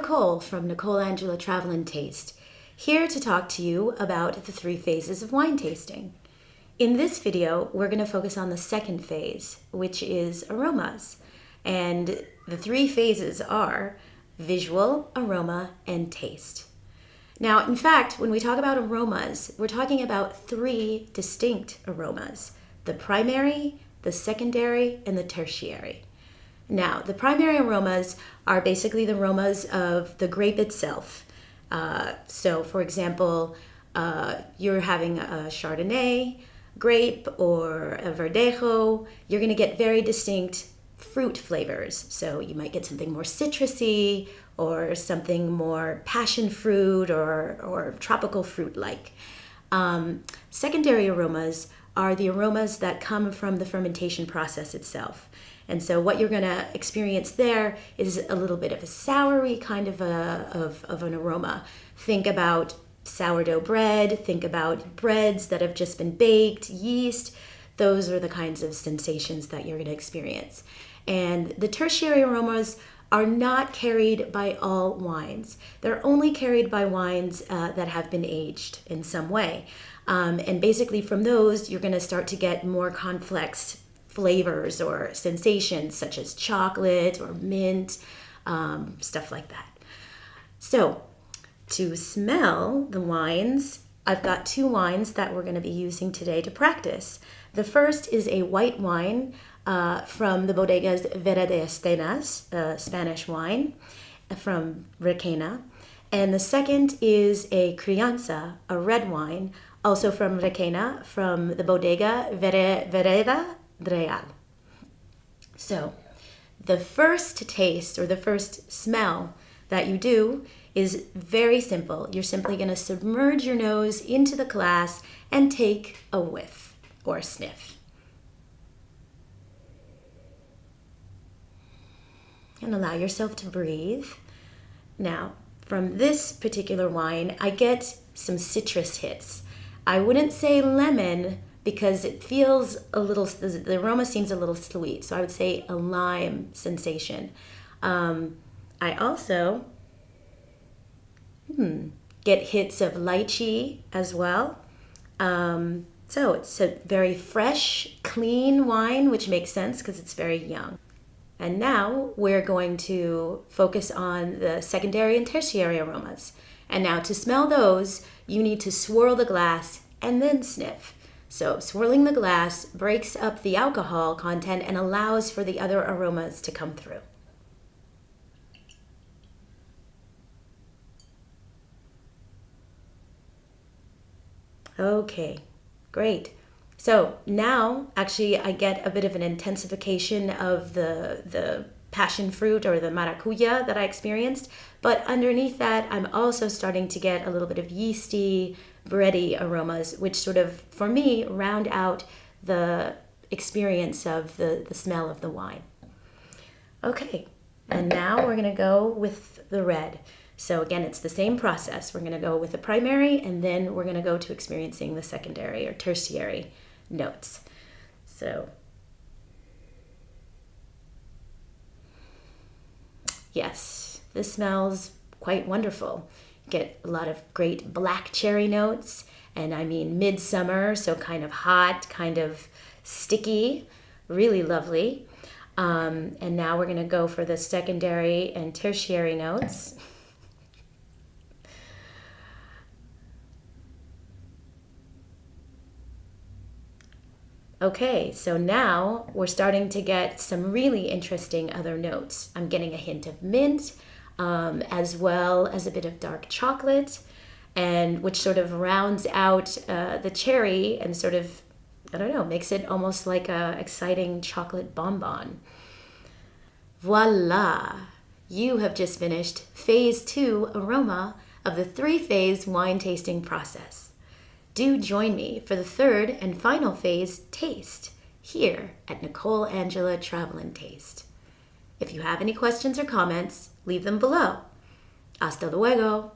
Nicole from Nicole Angela Travel and Taste, here to talk to you about the 3 phases of wine tasting. In this video, we're going to focus on the second phase, which is aromas. And the 3 phases are visual, aroma, and taste. Now, in fact, when we talk about aromas, we're talking about 3 distinct aromas: the primary, the secondary, and the tertiary. Now, the primary aromas are basically the aromas of the grape itself. So, for example, you're having a Chardonnay grape or a Verdejo, you're going to get very distinct fruit flavors. So you might get something more citrusy or something more passion fruit or tropical fruit-like. Secondary aromas are the aromas that come from the fermentation process itself. And so what you're going to experience there is a little bit of a soury kind of an aroma. Think about sourdough bread, think about breads that have just been baked, yeast. Those are the kinds of sensations that you're going to experience. And the tertiary aromas are not carried by all wines. They're only carried by wines that have been aged in some way. And basically from those, you're going to start to get more complex flavors or sensations such as chocolate or mint, stuff like that. So to smell the wines, I've got 2 wines that we're going to be using today to practice. The first is a white wine from the bodegas Vera de Estenas, Spanish wine from Requena. And the second is a crianza, a red wine, also from Requena, from the bodega Vereda Real. So the first taste or the first smell that you do is very simple. You're simply going to submerge your nose into the glass and take a whiff or a sniff. And allow yourself to breathe. Now, from this particular wine, I get some citrus hits. I wouldn't say lemon because it feels a little, the aroma seems a little sweet. So I would say a lime sensation. I also get hits of lychee as well. So it's a very fresh, clean wine, which makes sense because it's very young. And now we're going to focus on the secondary and tertiary aromas. And now to smell those, you need to swirl the glass and then sniff. So swirling the glass breaks up the alcohol content and allows for the other aromas to come through. Okay, great. So now, actually, I get a bit of an intensification of the passion fruit or the maracuya that I experienced. But underneath that, I'm also starting to get a little bit of yeasty, bready aromas, which sort of, for me, round out the experience of the smell of the wine. Okay, and now we're going to go with the red. So again, it's the same process. We're going to go with the primary, and then we're going to go to experiencing the secondary or tertiary notes. So yes, this smells quite wonderful. You get a lot of great black cherry notes, and I mean midsummer, so kind of hot, kind of sticky, really lovely. And now we're going to go for the secondary and tertiary notes. Okay, so now we're starting to get some really interesting other notes. I'm getting a hint of mint, as well as a bit of dark chocolate, and which sort of rounds out the cherry and sort of, I don't know, makes it almost like a exciting chocolate bonbon. Voila! You have just finished phase 2 aroma of the 3-phase wine tasting process. Do join me for the 3rd and final phase, taste, here at Nicole Angela Travel and Taste. If you have any questions or comments, leave them below. Hasta luego.